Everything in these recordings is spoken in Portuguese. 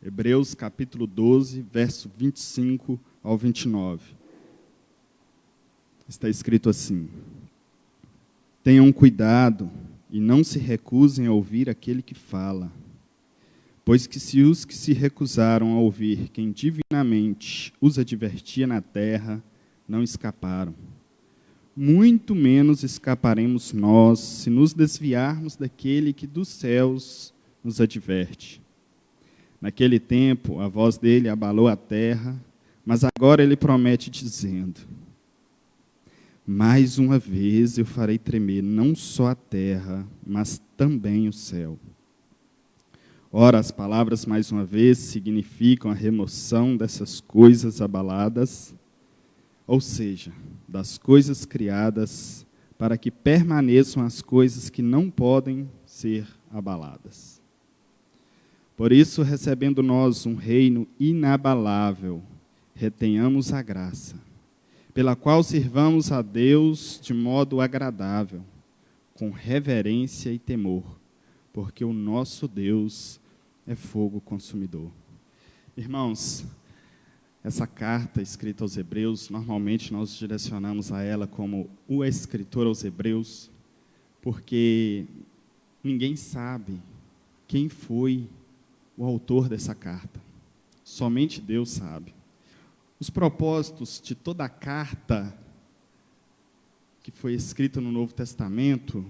Hebreus capítulo 12, verso 25 ao 29. Está escrito assim: Tenham cuidado e não se recusem a ouvir aquele que fala, pois que se os que se recusaram a ouvir quem divinamente os advertia na terra não escaparam, muito menos escaparemos nós se nos desviarmos daquele que dos céus nos adverte. Naquele tempo, a voz dele abalou a terra, mas agora ele promete dizendo: mais uma vez eu farei tremer não só a terra, mas também o céu. Ora, as palavras mais uma vez significam a remoção dessas coisas abaladas, ou seja, das coisas criadas, para que permaneçam as coisas que não podem ser abaladas. Por isso, recebendo nós um reino inabalável, retenhamos a graça, pela qual sirvamos a Deus de modo agradável, com reverência e temor, porque o nosso Deus é fogo consumidor. Irmãos, essa carta escrita aos Hebreus, normalmente nós direcionamos a ela como o escritor aos Hebreus, porque ninguém sabe quem foi o autor dessa carta. Somente Deus sabe. Os propósitos de toda a carta que foi escrita no Novo Testamento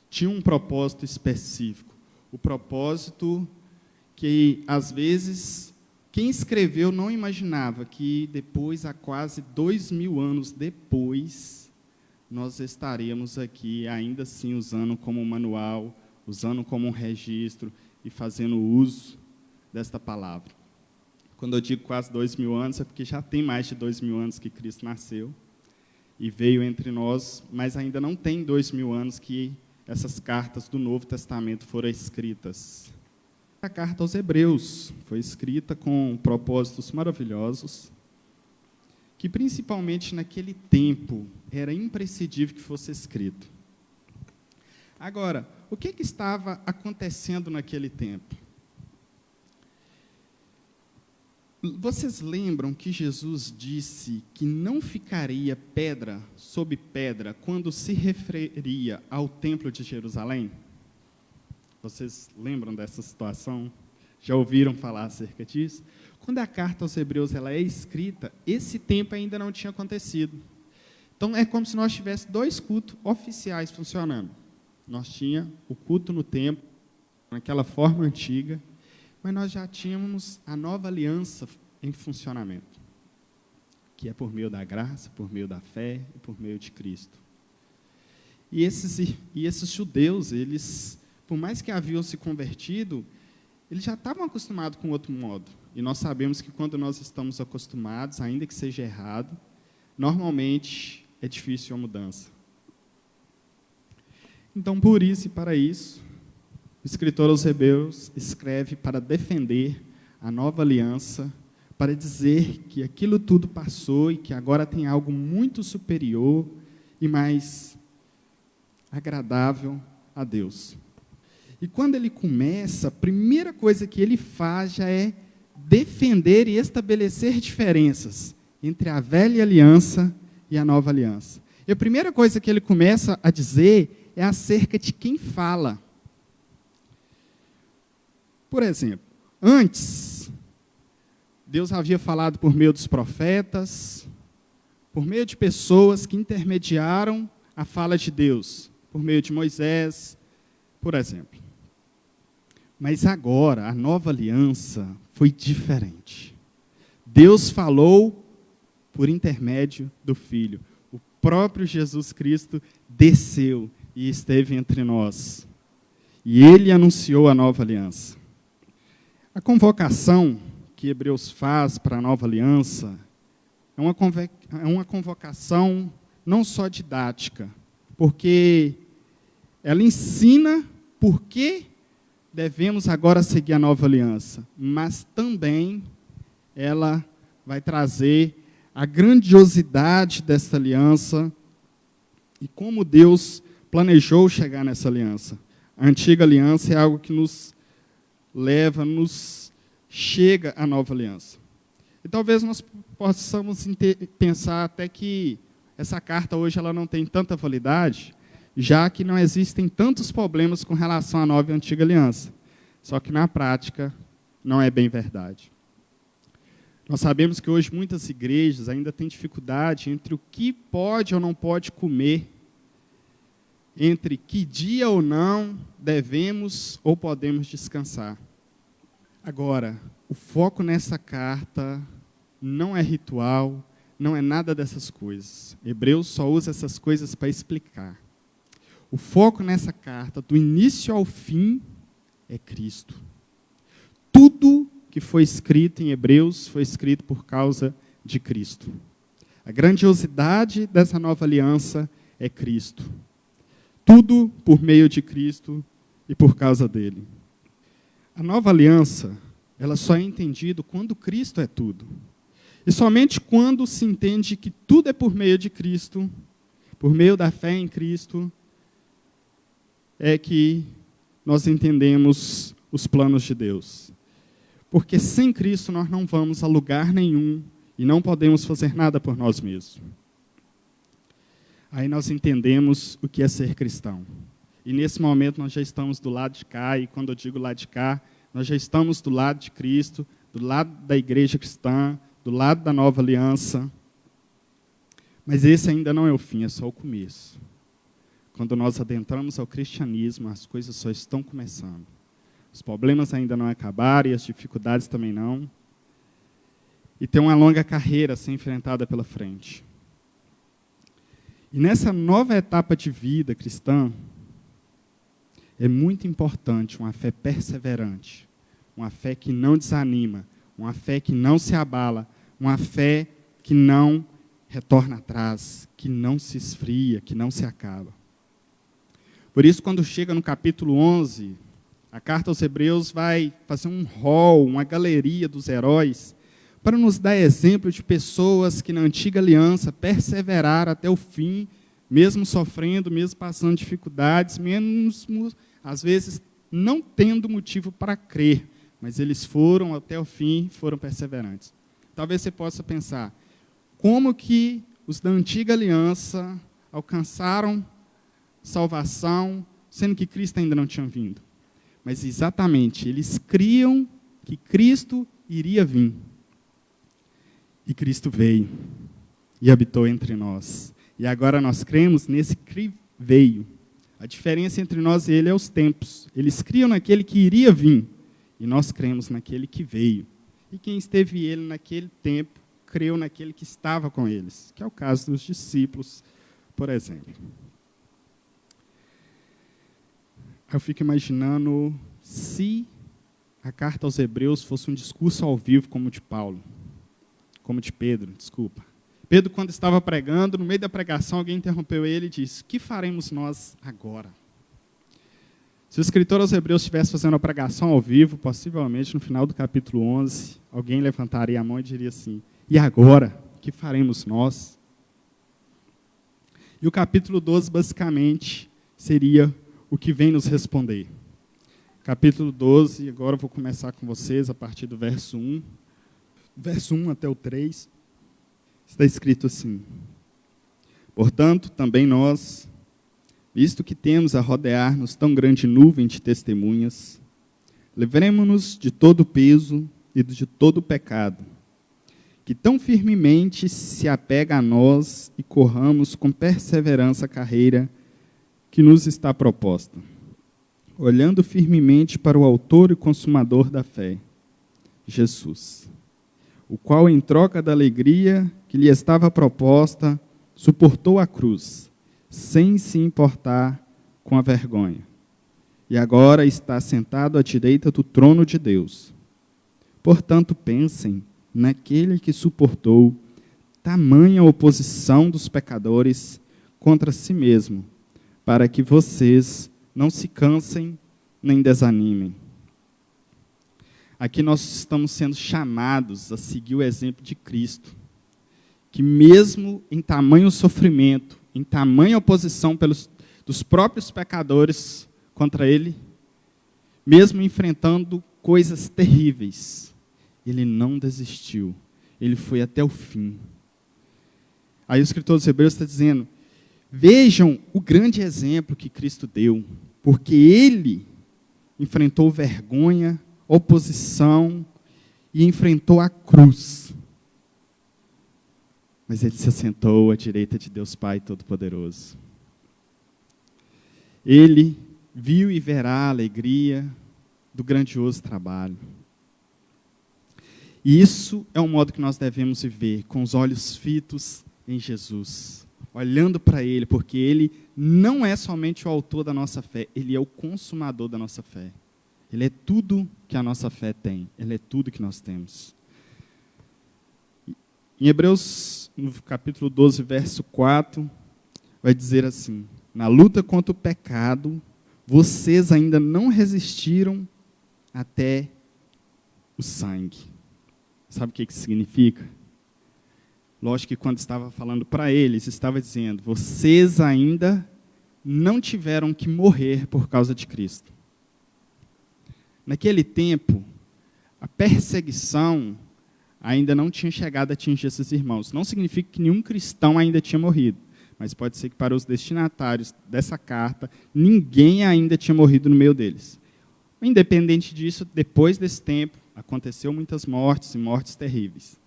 tinham um propósito específico. O propósito que, às vezes, quem escreveu não imaginava que depois, há quase 2000 anos depois, nós estaríamos aqui, ainda assim, usando como manual, usando como um registro e fazendo uso desta palavra. Quando eu digo quase 2000 anos, é porque já tem mais de 2000 anos que Cristo nasceu e veio entre nós, mas ainda não tem 2000 anos que essas cartas do Novo Testamento foram escritas. A carta aos Hebreus foi escrita com propósitos maravilhosos, que principalmente naquele tempo era imprescindível que fosse escrito. Agora, o que estava acontecendo naquele tempo? Vocês lembram que Jesus disse que não ficaria pedra sobre pedra quando se referia ao templo de Jerusalém? Vocês lembram dessa situação? Já ouviram falar acerca disso? Quando a carta aos Hebreus ela é escrita, esse tempo ainda não tinha acontecido. Então, é como se nós tivéssemos 2 cultos oficiais funcionando. Nós tínhamos o culto no templo, naquela forma antiga, mas nós já tínhamos a nova aliança em funcionamento, que é por meio da graça, por meio da fé e por meio de Cristo. E esses judeus, eles, por mais que haviam se convertido, eles já estavam acostumados com outro modo. E nós sabemos que quando nós estamos acostumados, ainda que seja errado, normalmente é difícil a mudança. Então, por isso e para isso, o escritor aos Hebreus escreve para defender a nova aliança, para dizer que aquilo tudo passou e que agora tem algo muito superior e mais agradável a Deus. E quando ele começa, a primeira coisa que ele faz já é defender e estabelecer diferenças entre a velha aliança e a nova aliança. E a primeira coisa que ele começa a dizer é acerca de quem fala. Por exemplo, antes, Deus havia falado por meio dos profetas, por meio de pessoas que intermediaram a fala de Deus, por meio de Moisés, por exemplo. Mas agora, a nova aliança foi diferente. Deus falou por intermédio do Filho. O próprio Jesus Cristo desceu e esteve entre nós. E ele anunciou a nova aliança. A convocação que Hebreus faz para a nova aliança é uma convocação não só didática, porque ela ensina por que devemos agora seguir a nova aliança, mas também ela vai trazer a grandiosidade dessa aliança e como Deus planejou chegar nessa aliança. A antiga aliança é algo que nos leva, nos chega a nova aliança. E talvez nós possamos pensar até que essa carta hoje ela não tem tanta validade, já que não existem tantos problemas com relação à nova e antiga aliança. Só que na prática não é bem verdade. Nós sabemos que hoje muitas igrejas ainda têm dificuldade entre o que pode ou não pode comer, entre que dia ou não devemos ou podemos descansar. Agora, o foco nessa carta não é ritual, não é nada dessas coisas. Hebreus só usa essas coisas para explicar. O foco nessa carta, do início ao fim, é Cristo. Tudo que foi escrito em Hebreus foi escrito por causa de Cristo. A grandiosidade dessa nova aliança é Cristo. Tudo por meio de Cristo e por causa dele. A nova aliança, ela só é entendida quando Cristo é tudo. E somente quando se entende que tudo é por meio de Cristo, por meio da fé em Cristo, é que nós entendemos os planos de Deus. Porque sem Cristo nós não vamos a lugar nenhum e não podemos fazer nada por nós mesmos. Aí nós entendemos o que é ser cristão. E nesse momento nós já estamos do lado de cá, e quando eu digo lado de cá, nós já estamos do lado de Cristo, do lado da igreja cristã, do lado da nova aliança. Mas esse ainda não é o fim, é só o começo. Quando nós adentramos ao cristianismo, as coisas só estão começando. Os problemas ainda não acabaram e as dificuldades também não. E tem uma longa carreira a ser enfrentada pela frente. E nessa nova etapa de vida cristã, é muito importante uma fé perseverante, uma fé que não desanima, uma fé que não se abala, uma fé que não retorna atrás, que não se esfria, que não se acaba. Por isso, quando chega no capítulo 11, a carta aos Hebreus vai fazer um rol, uma galeria dos heróis, para nos dar exemplo de pessoas que na antiga aliança perseveraram até o fim, mesmo sofrendo, mesmo passando dificuldades, mesmo, às vezes, não tendo motivo para crer, mas eles foram até o fim, foram perseverantes. Talvez você possa pensar, como que os da antiga aliança alcançaram salvação, sendo que Cristo ainda não tinha vindo? Mas exatamente, eles criam que Cristo iria vir. E Cristo veio e habitou entre nós. E agora nós cremos nesse que veio. A diferença entre nós e ele é os tempos. Eles criam naquele que iria vir. E nós cremos naquele que veio. E quem esteve ele naquele tempo, creu naquele que estava com eles. Que é o caso dos discípulos, por exemplo. Eu fico imaginando se a carta aos Hebreus fosse um discurso ao vivo como o de Paulo. Como de Pedro, desculpa. Pedro, quando estava pregando, no meio da pregação, alguém interrompeu ele e disse, o que faremos nós agora? Se o escritor aos Hebreus estivesse fazendo a pregação ao vivo, possivelmente no final do capítulo 11, alguém levantaria a mão e diria assim, e agora, o que faremos nós? E o capítulo 12, basicamente, seria o que vem nos responder. Capítulo 12, agora eu vou começar com vocês a partir do verso 1. Verso 1 até o 3, está escrito assim, portanto, também nós, visto que temos a rodear-nos tão grande nuvem de testemunhas, livremo-nos de todo o peso e de todo o pecado, que tão firmemente se apega a nós e corramos com perseverança a carreira que nos está proposta, olhando firmemente para o autor e consumador da fé, Jesus, o qual, em troca da alegria que lhe estava proposta, suportou a cruz, sem se importar com a vergonha. E agora está sentado à direita do trono de Deus. Portanto, pensem naquele que suportou tamanha oposição dos pecadores contra si mesmo, para que vocês não se cansem nem desanimem. Aqui nós estamos sendo chamados a seguir o exemplo de Cristo, que mesmo em tamanho sofrimento, em tamanha oposição dos próprios pecadores contra ele, mesmo enfrentando coisas terríveis, ele não desistiu. Ele foi até o fim. Aí o escritor dos Hebreus está dizendo, vejam o grande exemplo que Cristo deu, porque ele enfrentou vergonha, oposição e enfrentou a cruz. Mas ele se assentou à direita de Deus Pai Todo-Poderoso. Ele viu e verá a alegria do grandioso trabalho. E isso é o modo que nós devemos viver, com os olhos fitos em Jesus, olhando para Ele, porque Ele não é somente o autor da nossa fé, Ele é o consumador da nossa fé. Ele é tudo que a nossa fé tem, Ele é tudo que nós temos. Em Hebreus, no capítulo 12, verso 4, vai dizer assim, na luta contra o pecado, vocês ainda não resistiram até o sangue. Sabe o que isso significa? Lógico que quando estava falando para eles, estava dizendo, vocês ainda não tiveram que morrer por causa de Cristo. Naquele tempo, a perseguição ainda não tinha chegado a atingir esses irmãos. Não significa que nenhum cristão ainda tinha morrido, mas pode ser que para os destinatários dessa carta, ninguém ainda tinha morrido no meio deles. Independente disso, depois desse tempo, aconteceu muitas mortes e mortes terríveis.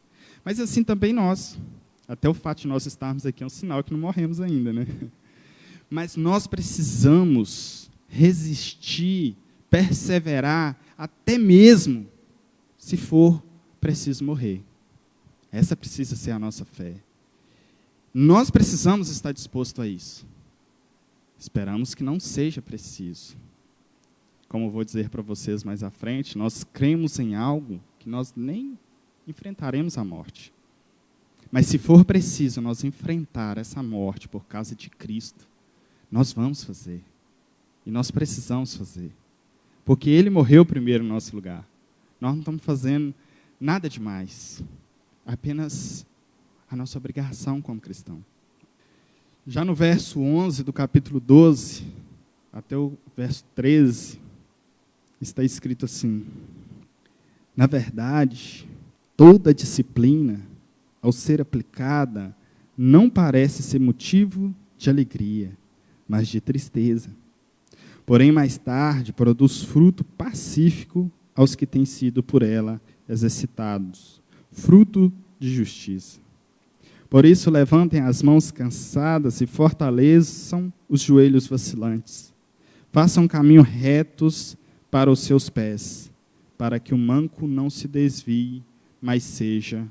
Mas assim também nós. Até o fato de nós estarmos aqui é um sinal que não morremos ainda, né? Mas nós precisamos resistir, perseverar, até mesmo se for preciso morrer. Essa precisa ser a nossa fé. Nós precisamos estar dispostos a isso. Esperamos que não seja preciso. Como eu vou dizer para vocês mais à frente, nós cremos em algo que nós nem enfrentaremos a morte. Mas se for preciso nós enfrentar essa morte por causa de Cristo, nós vamos fazer. E nós precisamos fazer. Porque Ele morreu primeiro no nosso lugar. Nós não estamos fazendo nada demais. Apenas a nossa obrigação como cristão. Já no verso 11 do capítulo 12, até o verso 13, está escrito assim, na verdade, toda disciplina, ao ser aplicada, não parece ser motivo de alegria, mas de tristeza. Porém, mais tarde, produz fruto pacífico aos que têm sido por ela exercitados, fruto de justiça. Por isso, levantem as mãos cansadas e fortaleçam os joelhos vacilantes. Façam caminho retos para os seus pés, para que o manco não se desvie, mas seja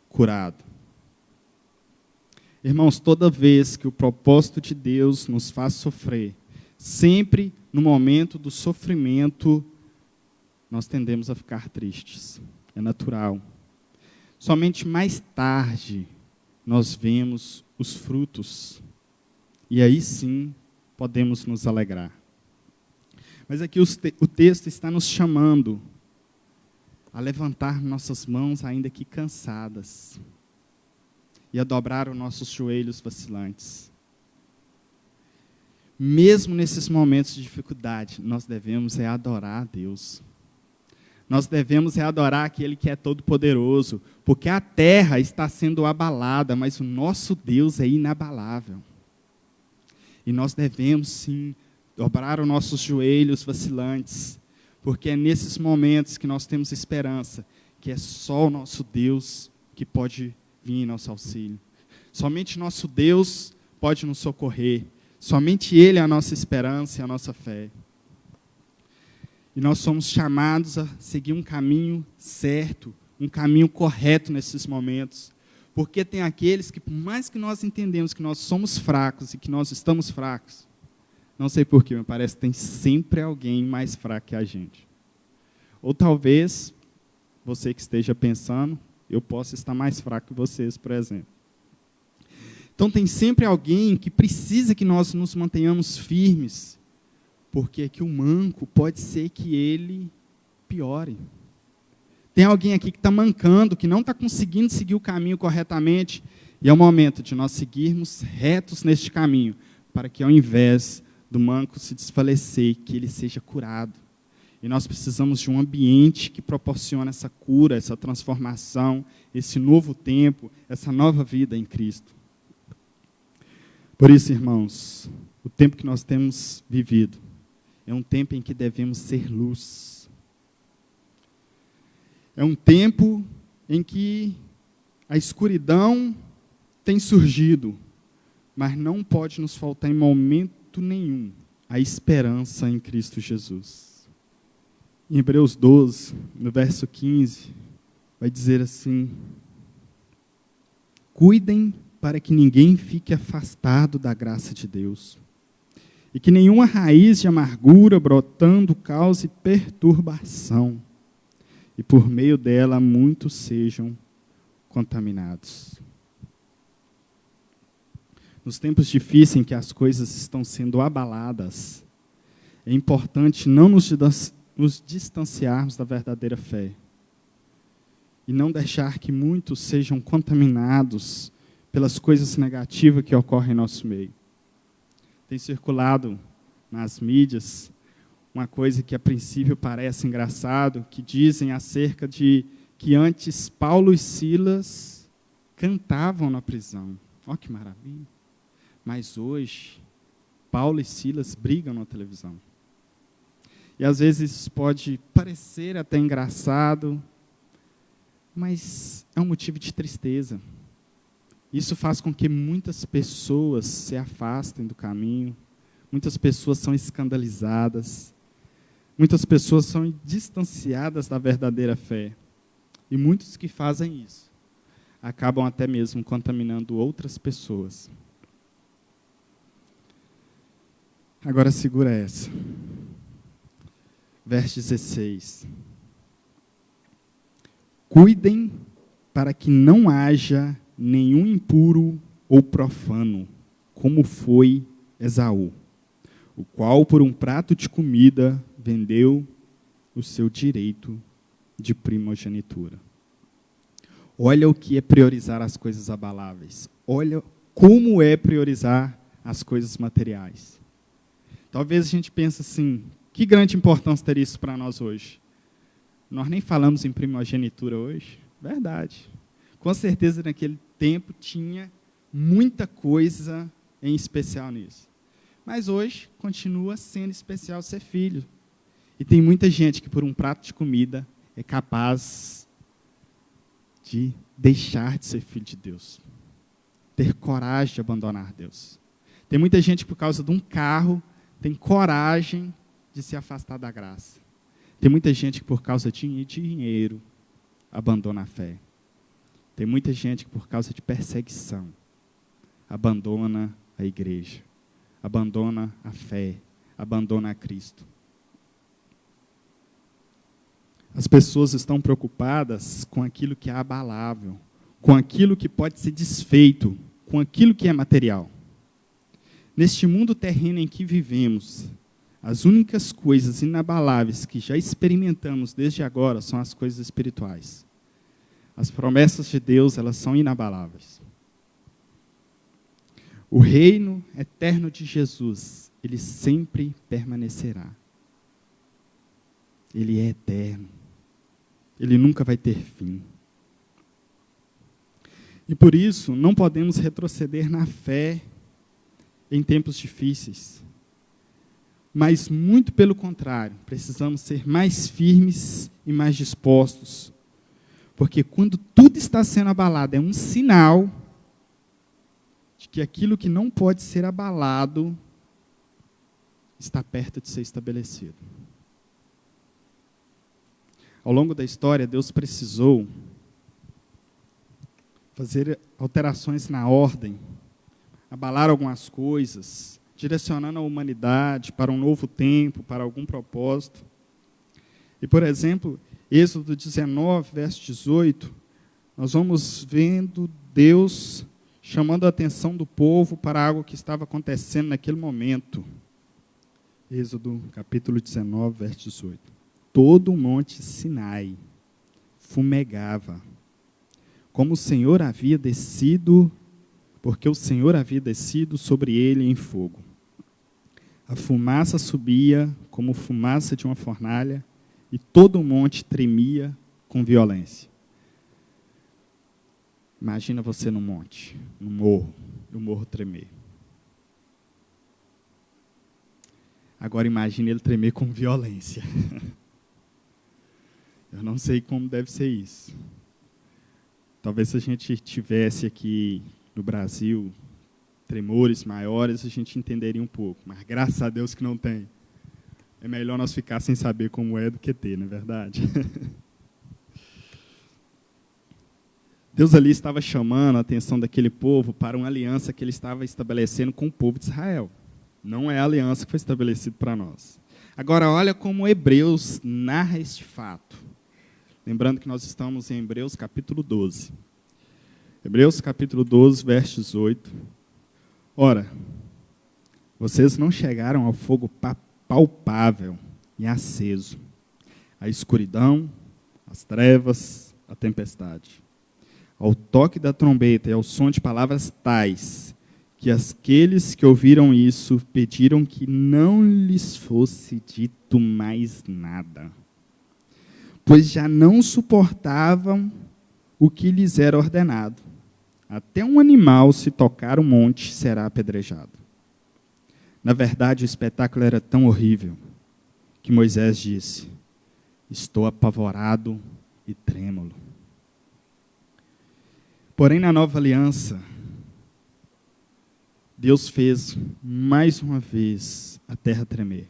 curado. Irmãos, toda vez que o propósito de Deus nos faz sofrer, sempre no momento do sofrimento, nós tendemos a ficar tristes. É natural. Somente mais tarde nós vemos os frutos. E aí sim podemos nos alegrar. Mas aqui o texto está nos chamando a levantar nossas mãos, ainda que cansadas, e a dobrar os nossos joelhos vacilantes. Mesmo nesses momentos de dificuldade, nós devemos adorar a Deus. Nós devemos adorar aquele que é todo-poderoso, porque a terra está sendo abalada, mas o nosso Deus é inabalável. E nós devemos, sim, dobrar os nossos joelhos vacilantes, porque é nesses momentos que nós temos esperança, que é só o nosso Deus que pode vir em nosso auxílio. Somente nosso Deus pode nos socorrer. Somente Ele é a nossa esperança e a nossa fé. E nós somos chamados a seguir um caminho certo, um caminho correto nesses momentos. Porque tem aqueles que, por mais que nós entendemos que nós somos fracos e que nós estamos fracos, não sei porquê, me parece que tem sempre alguém mais fraco que a gente. Ou talvez, você que esteja pensando, eu possa estar mais fraco que vocês, por exemplo. Então tem sempre alguém que precisa que nós nos mantenhamos firmes, porque que o manco pode ser que ele piore. Tem alguém aqui que está mancando, que não está conseguindo seguir o caminho corretamente, e é o momento de nós seguirmos retos neste caminho, para que ao invés do manco se desfalecer, que ele seja curado. E nós precisamos de um ambiente que proporciona essa cura, essa transformação, esse novo tempo, essa nova vida em Cristo. Por isso, irmãos, o tempo que nós temos vivido é um tempo em que devemos ser luz. É um tempo em que a escuridão tem surgido, mas não pode nos faltar em momento nenhum a esperança em Cristo Jesus. Em Hebreus 12, no verso 15, vai dizer assim: cuidem para que ninguém fique afastado da graça de Deus, e que nenhuma raiz de amargura brotando cause perturbação, e por meio dela muitos sejam contaminados. Nos tempos difíceis em que as coisas estão sendo abaladas, é importante não nos distanciarmos da verdadeira fé e não deixar que muitos sejam contaminados pelas coisas negativas que ocorrem em nosso meio. Tem circulado nas mídias uma coisa que a princípio parece engraçado, que dizem acerca de que antes Paulo e Silas cantavam na prisão. Olha que maravilha! Mas hoje, Paulo e Silas brigam na televisão. E às vezes isso pode parecer até engraçado, mas é um motivo de tristeza. Isso faz com que muitas pessoas se afastem do caminho, muitas pessoas são escandalizadas, muitas pessoas são distanciadas da verdadeira fé. E muitos que fazem isso acabam até mesmo contaminando outras pessoas. Agora segura essa. Verso 16. Cuidem para que não haja nenhum impuro ou profano, como foi Esaú, o qual por um prato de comida vendeu o seu direito de primogenitura. Olha o que é priorizar as coisas abaláveis. Olha como é priorizar as coisas materiais. Talvez a gente pense assim, que grande importância teria isso para nós hoje? Nós nem falamos em primogenitura hoje. Verdade. Com certeza naquele tempo tinha muita coisa em especial nisso. Mas hoje continua sendo especial ser filho. E tem muita gente que por um prato de comida é capaz de deixar de ser filho de Deus. Ter coragem de abandonar Deus. Tem muita gente que por causa de um carro tem coragem de se afastar da graça. Tem muita gente que por causa de dinheiro abandona a fé. Tem muita gente que por causa de perseguição abandona a igreja, abandona a fé, abandona a Cristo. As pessoas estão preocupadas com aquilo que é abalável, com aquilo que pode ser desfeito, com aquilo que é material. Neste mundo terreno em que vivemos, as únicas coisas inabaláveis que já experimentamos desde agora são as coisas espirituais. As promessas de Deus, elas são inabaláveis. O reino eterno de Jesus, ele sempre permanecerá. Ele é eterno. Ele nunca vai ter fim. E por isso, não podemos retroceder na fé em tempos difíceis. Mas, muito pelo contrário, precisamos ser mais firmes e mais dispostos. Porque quando tudo está sendo abalado, é um sinal de que aquilo que não pode ser abalado está perto de ser estabelecido. Ao longo da história, Deus precisou fazer alterações na ordem, abalar algumas coisas, direcionando a humanidade para um novo tempo, para algum propósito. E, por exemplo, Êxodo 19, verso 18, nós vamos vendo Deus chamando a atenção do povo para algo que estava acontecendo naquele momento. Êxodo, capítulo 19, verso 18. Todo o monte Sinai fumegava, como o Senhor havia descido, porque o Senhor havia descido sobre ele em fogo. A fumaça subia como fumaça de uma fornalha, e todo o monte tremia com violência. Imagina você no monte, no morro, e o morro tremer. Agora imagine ele tremer com violência. Eu não sei como deve ser isso. Talvez se a gente tivesse aqui no Brasil tremores maiores, a gente entenderia um pouco. Mas graças a Deus que não tem. É melhor nós ficar sem saber como é do que ter, não é verdade? Deus ali estava chamando a atenção daquele povo para uma aliança que ele estava estabelecendo com o povo de Israel. Não é a aliança que foi estabelecida para nós. Agora, olha como Hebreus narra este fato. Lembrando que nós estamos em Hebreus capítulo 12. Hebreus capítulo 12, verso 18. Ora, vocês não chegaram ao fogo palpável e aceso, à escuridão, às trevas, à tempestade, ao toque da trombeta e ao som de palavras tais, que aqueles que ouviram isso pediram que não lhes fosse dito mais nada, pois já não suportavam o que lhes era ordenado. Até um animal, se tocar o monte, será apedrejado. Na verdade, o espetáculo era tão horrível que Moisés disse: estou apavorado e trêmulo. Porém, na nova aliança, Deus fez mais uma vez a terra tremer.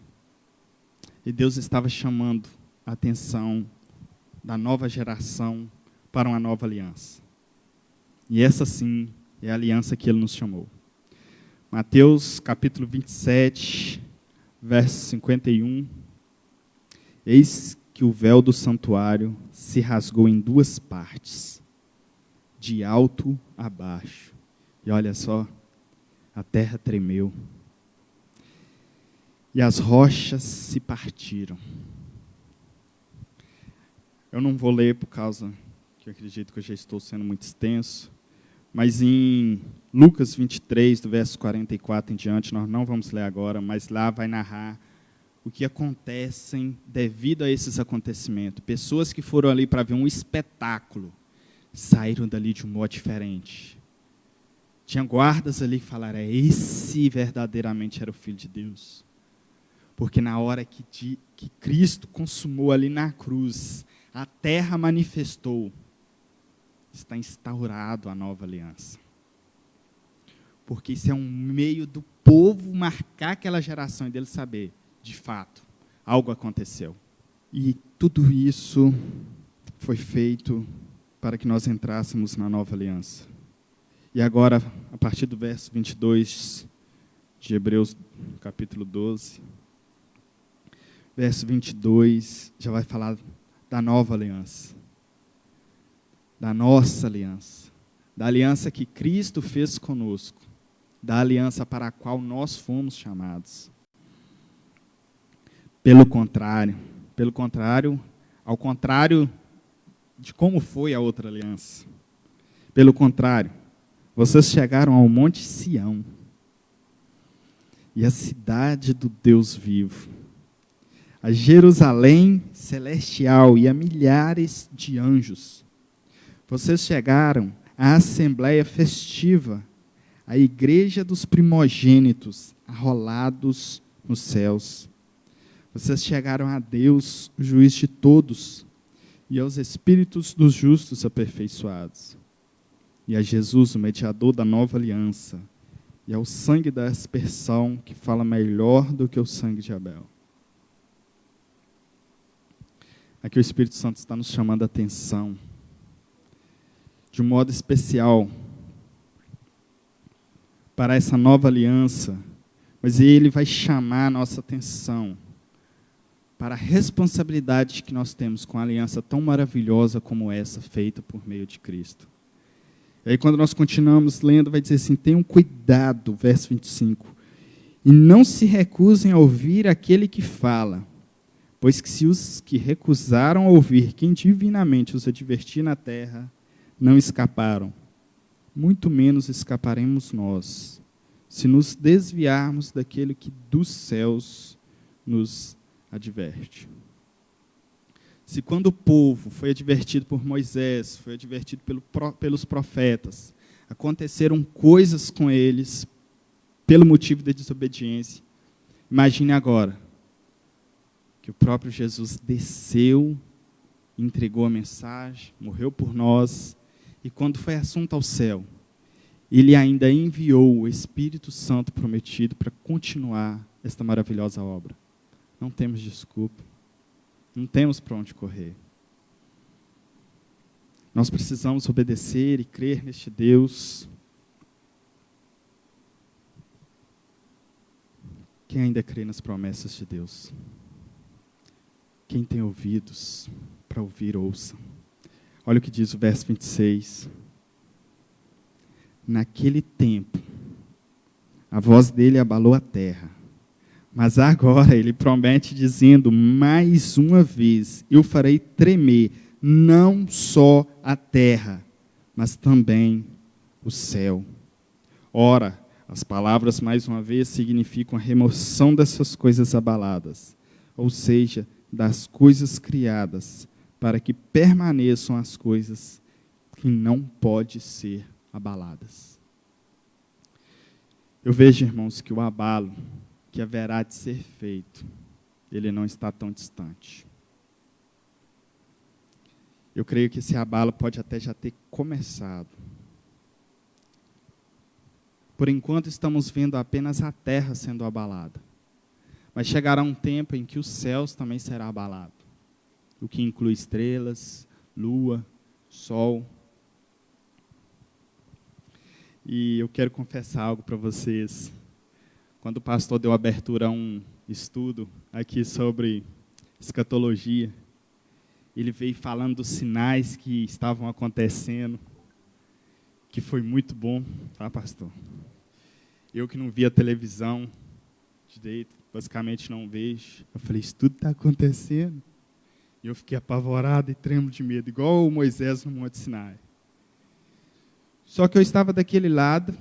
E Deus estava chamando a atenção da nova geração para uma nova aliança. E essa sim é a aliança que ele nos chamou. Mateus capítulo 27, verso 51. Eis que o véu do santuário se rasgou em duas partes, de alto a baixo. E olha só, a terra tremeu. E as rochas se partiram. Eu não vou ler por causa que eu acredito que eu já estou sendo muito extenso. Mas em Lucas 23, do verso 44 em diante, nós não vamos ler agora, mas lá vai narrar o que acontece devido a esses acontecimentos. Pessoas que foram ali para ver um espetáculo, saíram dali de um modo diferente. Tinha guardas ali que falaram: esse verdadeiramente era o Filho de Deus. Porque na hora que Cristo consumou ali na cruz, a terra manifestou, está instaurado a nova aliança. Porque isso é um meio do povo marcar aquela geração e dele saber, de fato, algo aconteceu. E tudo isso foi feito para que nós entrássemos na nova aliança. E agora, a partir do verso 22 de Hebreus capítulo 12, verso 22, já vai falar da nova aliança. Da nossa aliança, da aliança que Cristo fez conosco, da aliança para a qual nós fomos chamados. Pelo contrário, ao contrário de como foi a outra aliança. Pelo contrário, vocês chegaram ao Monte Sião e à cidade do Deus vivo, a Jerusalém celestial e a milhares de anjos. Vocês chegaram à assembleia festiva, à igreja dos primogênitos, arrolados nos céus. Vocês chegaram a Deus, o juiz de todos, e aos espíritos dos justos aperfeiçoados, e a Jesus, o mediador da nova aliança, e ao sangue da aspersão, que fala melhor do que o sangue de Abel. Aqui o Espírito Santo está nos chamando a atenção, de um modo especial, para essa nova aliança, mas ele vai chamar a nossa atenção para a responsabilidade que nós temos com a aliança tão maravilhosa como essa, feita por meio de Cristo. E aí quando nós continuamos lendo, vai dizer assim: tenham cuidado, verso 25, e não se recusem a ouvir aquele que fala, pois que se os que recusaram a ouvir quem divinamente os advertia na terra, não escaparam, muito menos escaparemos nós, se nos desviarmos daquele que dos céus nos adverte. Se quando o povo foi advertido por Moisés, foi advertido pelos profetas, aconteceram coisas com eles pelo motivo da desobediência, imagine agora que o próprio Jesus desceu, entregou a mensagem, morreu por nós, e quando foi assunto ao céu, ele ainda enviou o Espírito Santo prometido para continuar esta maravilhosa obra. Não temos desculpa, não temos para onde correr. Nós precisamos obedecer e crer neste Deus. Quem ainda crê nas promessas de Deus? Quem tem ouvidos para ouvir, ouça. Olha o que diz o verso 26. Naquele tempo, a voz dele abalou a terra. Mas agora ele promete dizendo, mais uma vez, eu farei tremer não só a terra, mas também o céu. Ora, as palavras, mais uma vez, significam a remoção dessas coisas abaladas, ou seja, das coisas criadas, para que permaneçam as coisas que não podem ser abaladas. Eu vejo, irmãos, que o abalo que haverá de ser feito, ele não está tão distante. Eu creio que esse abalo pode até já ter começado. Por enquanto estamos vendo apenas a terra sendo abalada. Mas chegará um tempo em que os céus também serão abalados. O que inclui estrelas, lua, sol. E eu quero confessar algo para vocês. Quando o pastor deu abertura a um estudo aqui sobre escatologia, ele veio falando dos sinais que estavam acontecendo, que foi muito bom, tá, pastor? Eu que não via televisão direito, basicamente não vejo. Eu falei, isso tudo está acontecendo? E eu fiquei apavorado e tremo de medo, igual o Moisés no Monte Sinai. Só que eu estava daquele lado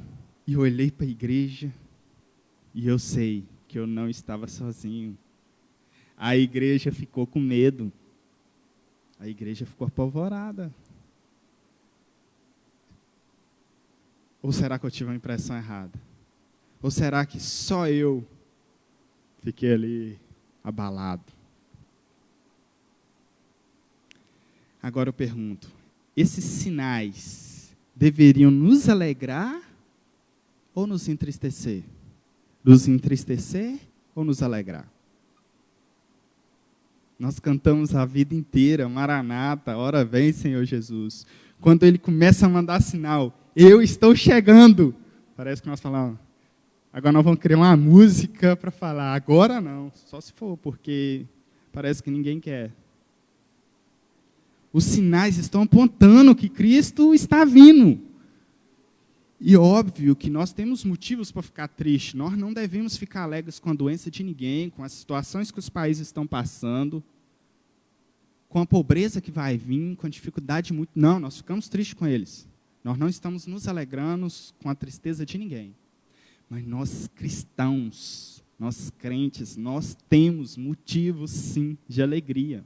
e eu olhei para a igreja e eu sei que eu não estava sozinho. A igreja ficou com medo. A igreja ficou apavorada. Ou será que eu tive uma impressão errada? Ou será que só eu fiquei ali abalado? Agora eu pergunto, esses sinais deveriam nos alegrar ou nos entristecer? Nos entristecer ou nos alegrar? Nós cantamos a vida inteira, Maranata, ora vem, Senhor Jesus. Quando ele começa a mandar sinal, eu estou chegando. Parece que nós falamos, agora nós vamos criar uma música para falar. Agora não, só se for, porque parece que ninguém quer. Os sinais estão apontando que Cristo está vindo. E óbvio que nós temos motivos para ficar tristes. Nós não devemos ficar alegres com a doença de ninguém, com as situações que os países estão passando, com a pobreza que vai vir, com a dificuldade muito. Não, nós ficamos tristes com eles. Nós não estamos nos alegrando com a tristeza de ninguém. Mas nós cristãos, nós crentes, nós temos motivos sim de alegria.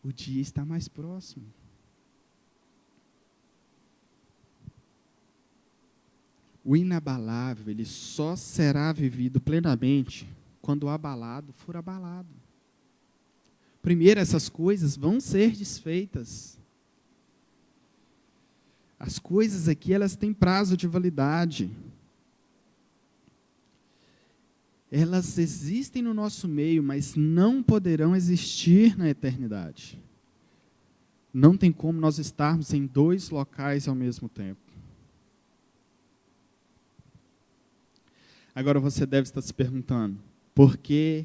O dia está mais próximo. O inabalável, ele só será vivido plenamente quando o abalado for abalado. Primeiro, essas coisas vão ser desfeitas. As coisas aqui, elas têm prazo de validade. Elas existem no nosso meio, mas não poderão existir na eternidade. Não tem como nós estarmos em dois locais ao mesmo tempo. Agora você deve estar se perguntando, por que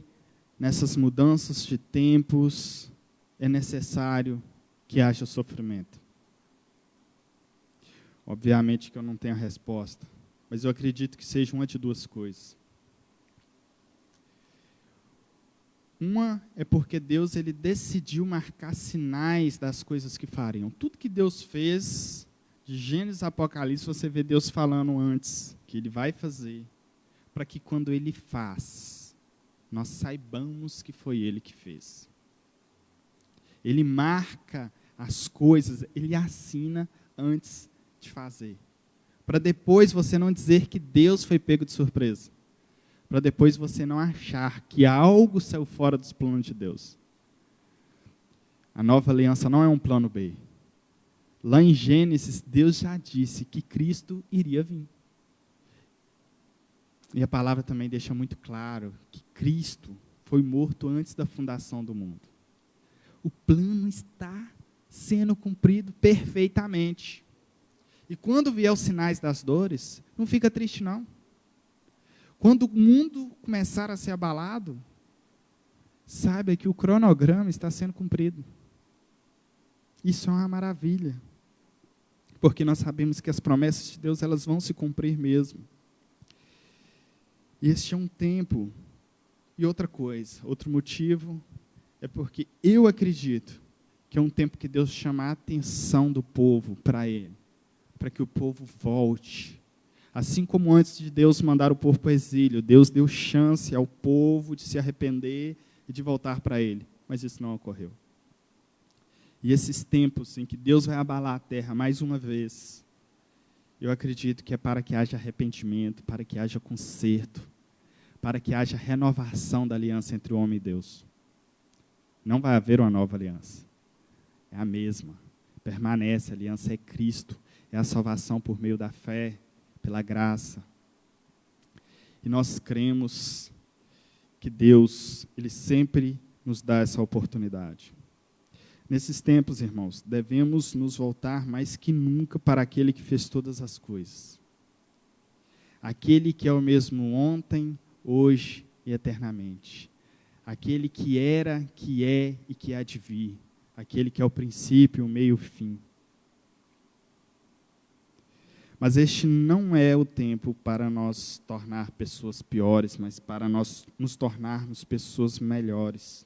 nessas mudanças de tempos é necessário que haja sofrimento? Obviamente que eu não tenho a resposta, mas eu acredito que seja uma de duas coisas. Uma é porque Deus ele decidiu marcar sinais das coisas que fariam. Tudo que Deus fez, de Gênesis a Apocalipse, você vê Deus falando antes que Ele vai fazer, para que quando Ele faz, nós saibamos que foi Ele que fez. Ele marca as coisas, ele assina antes de fazer. Para depois você não dizer que Deus foi pego de surpresa. Para depois você não achar que algo saiu fora dos planos de Deus. A nova aliança não é um plano B. Lá em Gênesis, Deus já disse que Cristo iria vir. E a palavra também deixa muito claro que Cristo foi morto antes da fundação do mundo. O plano está sendo cumprido perfeitamente. E quando vier os sinais das dores, não fica triste não. Quando o mundo começar a ser abalado, saiba que o cronograma está sendo cumprido. Isso é uma maravilha. Porque nós sabemos que as promessas de Deus, elas vão se cumprir mesmo. E este é um tempo. E outra coisa, outro motivo, é porque eu acredito que é um tempo que Deus chama a atenção do povo para Ele. Para que o povo volte. Assim como antes de Deus mandar o povo para o exílio, Deus deu chance ao povo de se arrepender e de voltar para Ele. Mas isso não ocorreu. E esses tempos em que Deus vai abalar a terra mais uma vez, eu acredito que é para que haja arrependimento, para que haja conserto, para que haja renovação da aliança entre o homem e Deus. Não vai haver uma nova aliança. É a mesma. Permanece, a aliança é Cristo. É a salvação por meio da fé, pela graça. E nós cremos que Deus, Ele sempre nos dá essa oportunidade. Nesses tempos, irmãos, devemos nos voltar mais que nunca para aquele que fez todas as coisas. Aquele que é o mesmo ontem, hoje e eternamente. Aquele que era, que é e que há de vir. Aquele que é o princípio, o meio e o fim. Mas este não é o tempo para nós tornar pessoas piores, mas para nós nos tornarmos pessoas melhores.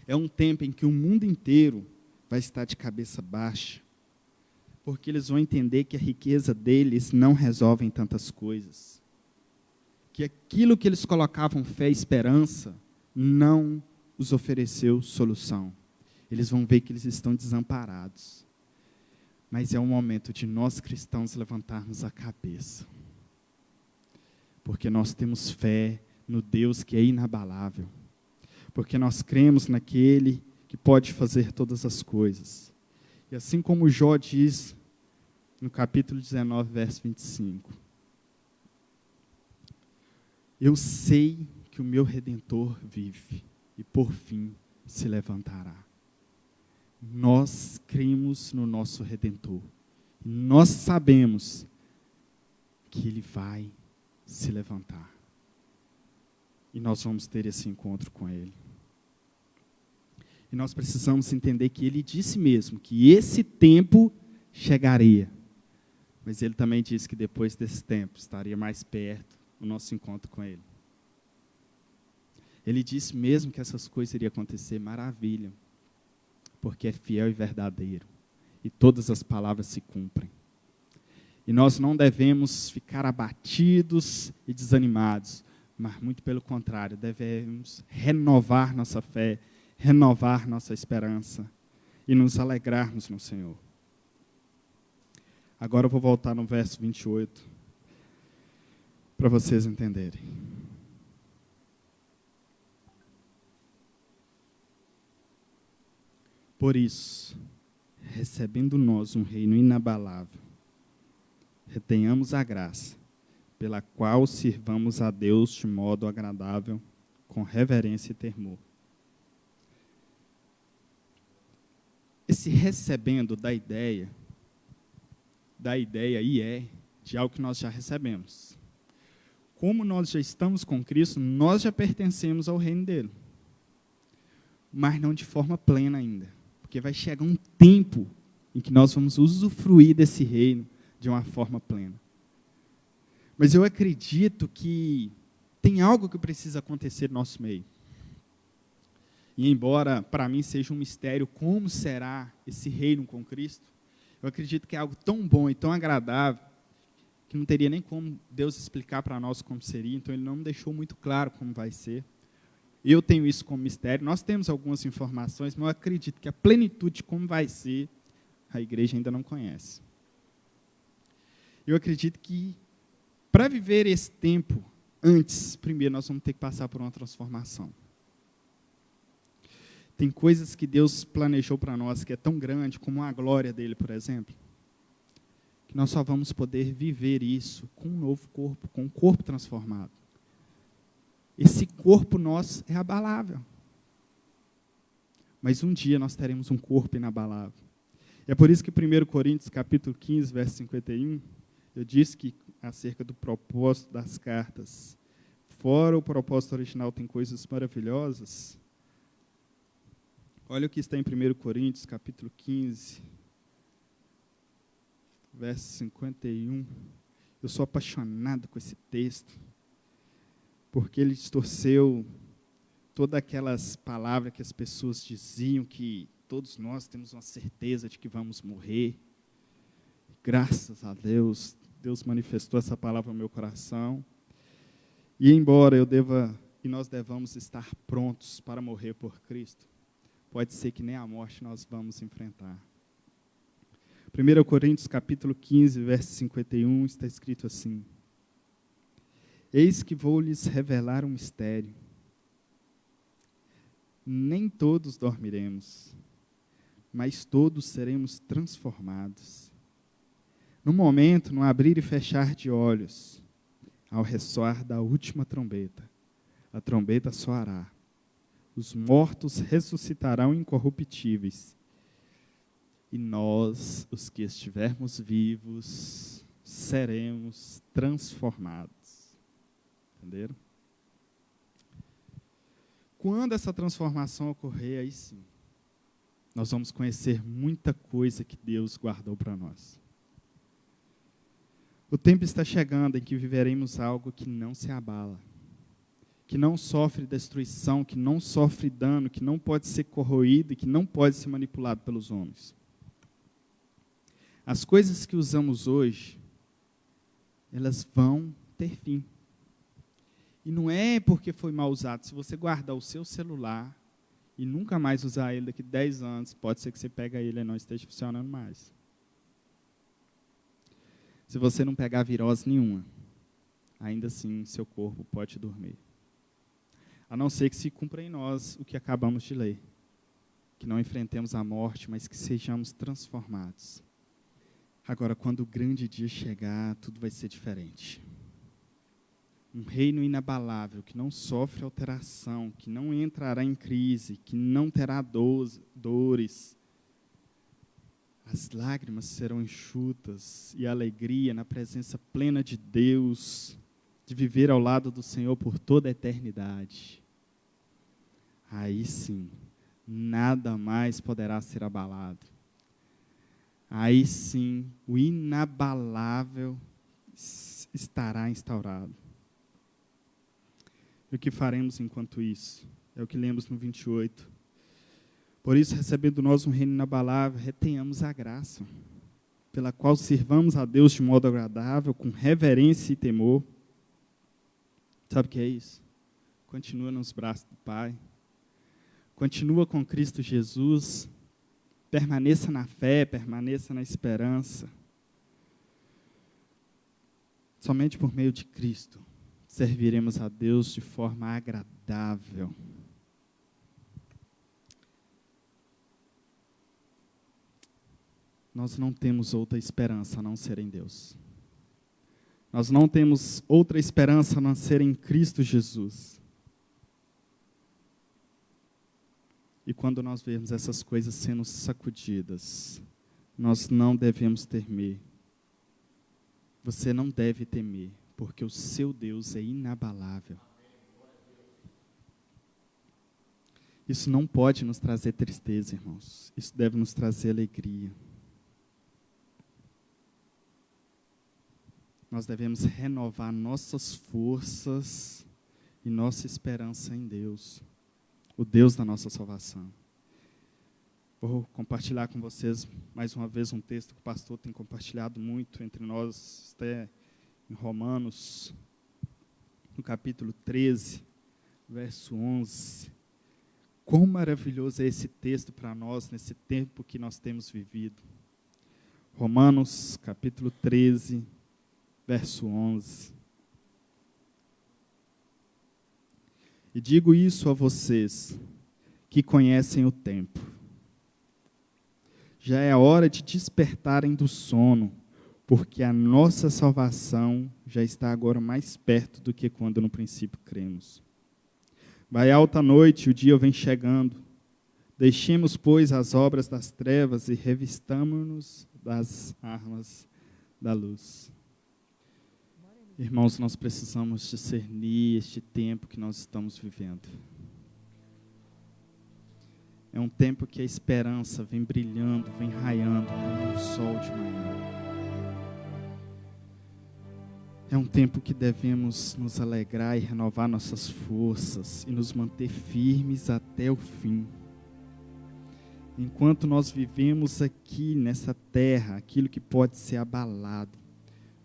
É um tempo em que o mundo inteiro vai estar de cabeça baixa, porque eles vão entender que a riqueza deles não resolve tantas coisas. Que aquilo que eles colocavam fé e esperança não os ofereceu solução. Eles vão ver que eles estão desamparados. Mas é o momento de nós cristãos levantarmos a cabeça. Porque nós temos fé no Deus que é inabalável. Porque nós cremos naquele que pode fazer todas as coisas. E assim como Jó diz no capítulo 19, verso 25. Eu sei que o meu Redentor vive e por fim se levantará. Nós cremos no nosso Redentor. E nós sabemos que Ele vai se levantar. E nós vamos ter esse encontro com Ele. E nós precisamos entender que Ele disse mesmo que esse tempo chegaria. Mas Ele também disse que depois desse tempo estaria mais perto o nosso encontro com Ele. Ele disse mesmo que essas coisas iriam acontecer, maravilha. Porque é fiel e verdadeiro. E todas as palavras se cumprem. E nós não devemos ficar abatidos e desanimados, mas muito pelo contrário, devemos renovar nossa fé, renovar nossa esperança e nos alegrarmos no Senhor. Agora eu vou voltar no verso 28, para vocês entenderem. Por isso, recebendo nós um reino inabalável, retenhamos a graça, pela qual sirvamos a Deus de modo agradável, com reverência e temor. Esse recebendo da ideia aí é de algo que nós já recebemos. Como nós já estamos com Cristo, nós já pertencemos ao reino dele. Mas não de forma plena ainda. Porque vai chegar um tempo em que nós vamos usufruir desse reino de uma forma plena. Mas eu acredito que tem algo que precisa acontecer no nosso meio. E embora para mim seja um mistério como será esse reino com Cristo, eu acredito que é algo tão bom e tão agradável que não teria nem como Deus explicar para nós como seria, então Ele não deixou muito claro como vai ser. Eu tenho isso como mistério. Nós temos algumas informações, mas eu acredito que a plenitude de como vai ser, a igreja ainda não conhece. Eu acredito que, para viver esse tempo, antes, primeiro, nós vamos ter que passar por uma transformação. Tem coisas que Deus planejou para nós que é tão grande, como a glória dele, por exemplo, que nós só vamos poder viver isso com um novo corpo, com um corpo transformado. Esse corpo nosso é abalável. Mas um dia nós teremos um corpo inabalável. E é por isso que 1 Coríntios, capítulo 15, verso 51, eu disse que acerca do propósito das cartas, fora o propósito original tem coisas maravilhosas. Olha o que está em 1 Coríntios, capítulo 15, verso 51. Eu sou apaixonado com esse texto, porque ele distorceu todas aquelas palavras que as pessoas diziam, que todos nós temos uma certeza de que vamos morrer. Graças a Deus, Deus manifestou essa palavra no meu coração. E embora nós devamos estar prontos para morrer por Cristo, pode ser que nem a morte nós vamos enfrentar. 1 Coríntios capítulo 15, verso 51, está escrito assim: Eis que vou lhes revelar um mistério. Nem todos dormiremos, mas todos seremos transformados. No momento, no abrir e fechar de olhos, ao ressoar da última trombeta, a trombeta soará. Os mortos ressuscitarão incorruptíveis. E nós, os que estivermos vivos, seremos transformados. Entenderam? Quando essa transformação ocorrer, aí sim, nós vamos conhecer muita coisa que Deus guardou para nós. O tempo está chegando em que viveremos algo que não se abala, que não sofre destruição, que não sofre dano, que não pode ser corroído e que não pode ser manipulado pelos homens. As coisas que usamos hoje, elas vão ter fim. E não é porque foi mal usado. Se você guardar o seu celular e nunca mais usar ele daqui a 10 anos, pode ser que você pegue ele e não esteja funcionando mais. Se você não pegar virose nenhuma, ainda assim seu corpo pode dormir. A não ser que se cumpra em nós o que acabamos de ler. Que não enfrentemos a morte, mas que sejamos transformados. Agora, quando o grande dia chegar, tudo vai ser diferente. Um reino inabalável, que não sofre alteração, que não entrará em crise, que não terá dores. As lágrimas serão enxutas e a alegria na presença plena de Deus, de viver ao lado do Senhor por toda a eternidade. Aí sim, nada mais poderá ser abalado. Aí sim, o inabalável estará instaurado. E o que faremos enquanto isso? É o que lemos no 28. Por isso, recebendo nós um reino inabalável, retenhamos a graça, pela qual sirvamos a Deus de modo agradável, com reverência e temor. Sabe o que é isso? Continua nos braços do Pai. Continua com Cristo Jesus. Permaneça na fé, permaneça na esperança. Somente por meio de Cristo serviremos a Deus de forma agradável. Nós não temos outra esperança a não ser em Deus. Nós não temos outra esperança a não ser em Cristo Jesus. E quando nós vemos essas coisas sendo sacudidas, nós não devemos temer. Você não deve temer, porque o seu Deus é inabalável. Isso não pode nos trazer tristeza, irmãos. Isso deve nos trazer alegria. Nós devemos renovar nossas forças e nossa esperança em Deus, o Deus da nossa salvação. Vou compartilhar com vocês mais uma vez um texto que o pastor tem compartilhado muito entre nós, até em Romanos, no capítulo 13, verso 11. Quão maravilhoso é esse texto para nós, nesse tempo que nós temos vivido. Romanos, capítulo 13, verso 11. E digo isso a vocês, que conhecem o tempo. Já é a hora de despertarem do sono, porque a nossa salvação já está agora mais perto do que quando no princípio cremos. Vai alta noite, o dia vem chegando. Deixemos, pois, as obras das trevas e revistamo-nos das armas da luz. Irmãos, nós precisamos discernir este tempo que nós estamos vivendo. É um tempo que a esperança vem brilhando, vem raiando como um sol de manhã. É um tempo que devemos nos alegrar e renovar nossas forças e nos manter firmes até o fim. Enquanto nós vivemos aqui nessa terra, aquilo que pode ser abalado,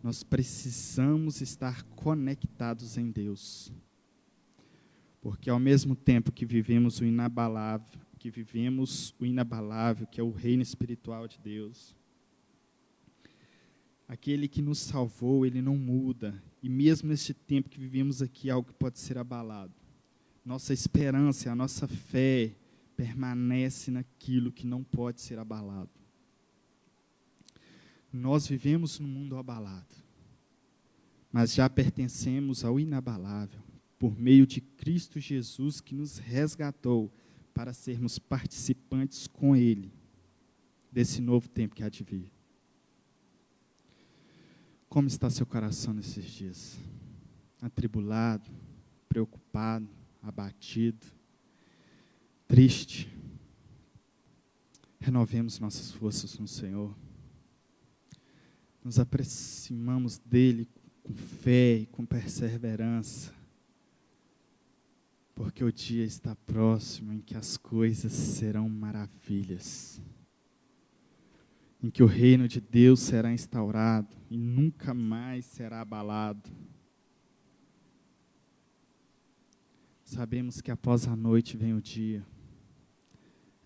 nós precisamos estar conectados em Deus. Porque ao mesmo tempo que vivemos o inabalável, que é o reino espiritual de Deus, aquele que nos salvou, ele não muda. E mesmo neste tempo que vivemos aqui, algo que pode ser abalado. Nossa esperança, a nossa fé permanece naquilo que não pode ser abalado. Nós vivemos num mundo abalado, mas já pertencemos ao inabalável, por meio de Cristo Jesus, que nos resgatou para sermos participantes com Ele desse novo tempo que há de vir. Como está seu coração nesses dias? Atribulado, preocupado, abatido, triste? Renovemos nossas forças no Senhor. Nos aproximamos dEle com fé e com perseverança, porque o dia está próximo em que as coisas serão maravilhas, em que o reino de Deus será instaurado e nunca mais será abalado. Sabemos que após a noite vem o dia,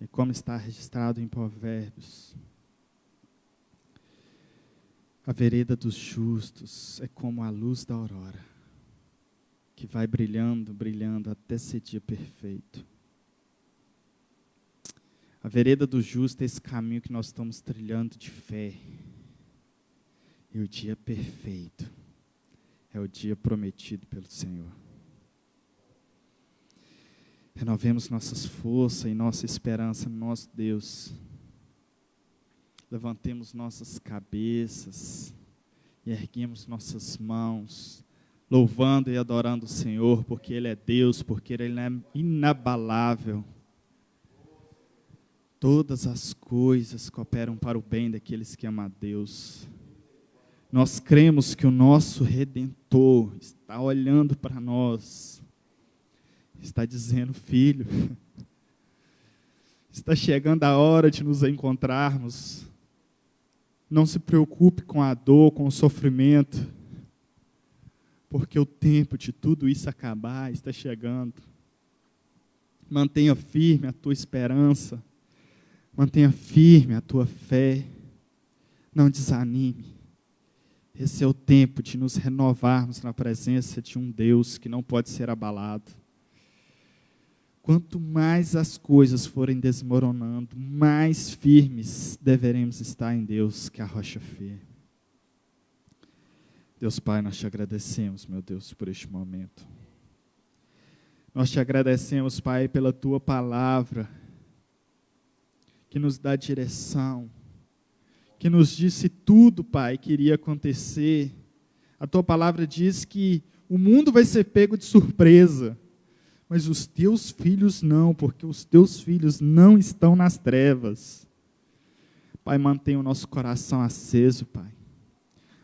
e como está registrado em Provérbios, a vereda dos justos é como a luz da aurora, que vai brilhando, brilhando até ser dia perfeito. A vereda do justo é esse caminho que nós estamos trilhando de fé. E o dia perfeito é o dia prometido pelo Senhor. Renovemos nossas forças e nossa esperança no nosso Deus. Levantemos nossas cabeças e erguemos nossas mãos, louvando e adorando o Senhor, porque Ele é Deus, porque Ele é inabalável. Todas as coisas cooperam para o bem daqueles que amam a Deus. Nós cremos que o nosso Redentor está olhando para nós, está dizendo: filho, está chegando a hora de nos encontrarmos. Não se preocupe com a dor, com o sofrimento, porque o tempo de tudo isso acabar está chegando. Mantenha firme a tua esperança, mantenha firme a tua fé, não desanime. Esse é o tempo de nos renovarmos na presença de um Deus que não pode ser abalado. Quanto mais as coisas forem desmoronando, mais firmes deveremos estar em Deus, que é a rocha firme. Deus Pai, nós te agradecemos, meu Deus, por este momento. Nós te agradecemos, Pai, pela tua palavra, que nos dá direção, que nos disse tudo, Pai, que iria acontecer. A tua palavra diz que o mundo vai ser pego de surpresa, mas os teus filhos não, porque os teus filhos não estão nas trevas. Pai, mantenha o nosso coração aceso, Pai.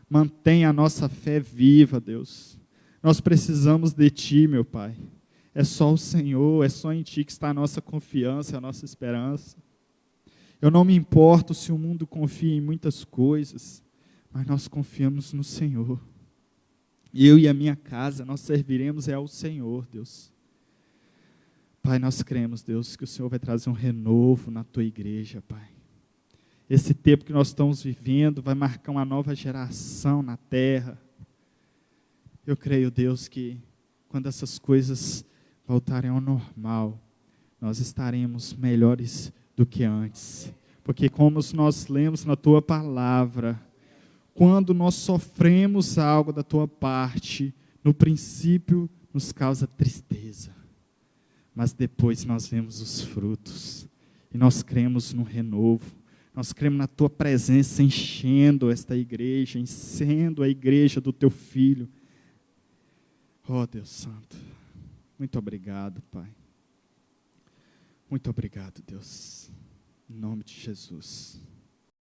Mantenha a nossa fé viva, Deus. Nós precisamos de Ti, meu Pai. É só o Senhor, é só em Ti que está a nossa confiança, a nossa esperança. Eu não me importo se o mundo confia em muitas coisas, mas nós confiamos no Senhor. Eu e a minha casa, nós serviremos ao Senhor, Deus. Pai, nós cremos, Deus, que o Senhor vai trazer um renovo na tua igreja, Pai. Esse tempo que nós estamos vivendo vai marcar uma nova geração na terra. Eu creio, Deus, que quando essas coisas voltarem ao normal, nós estaremos melhores do que antes. Porque como nós lemos na tua palavra, quando nós sofremos algo da tua parte, no princípio nos causa tristeza. Mas depois nós vemos os frutos. E nós cremos no renovo. Nós cremos na tua presença enchendo esta igreja, enchendo a igreja do teu Filho. Oh, Deus Santo. Muito obrigado, Pai. Muito obrigado, Deus. Em nome de Jesus.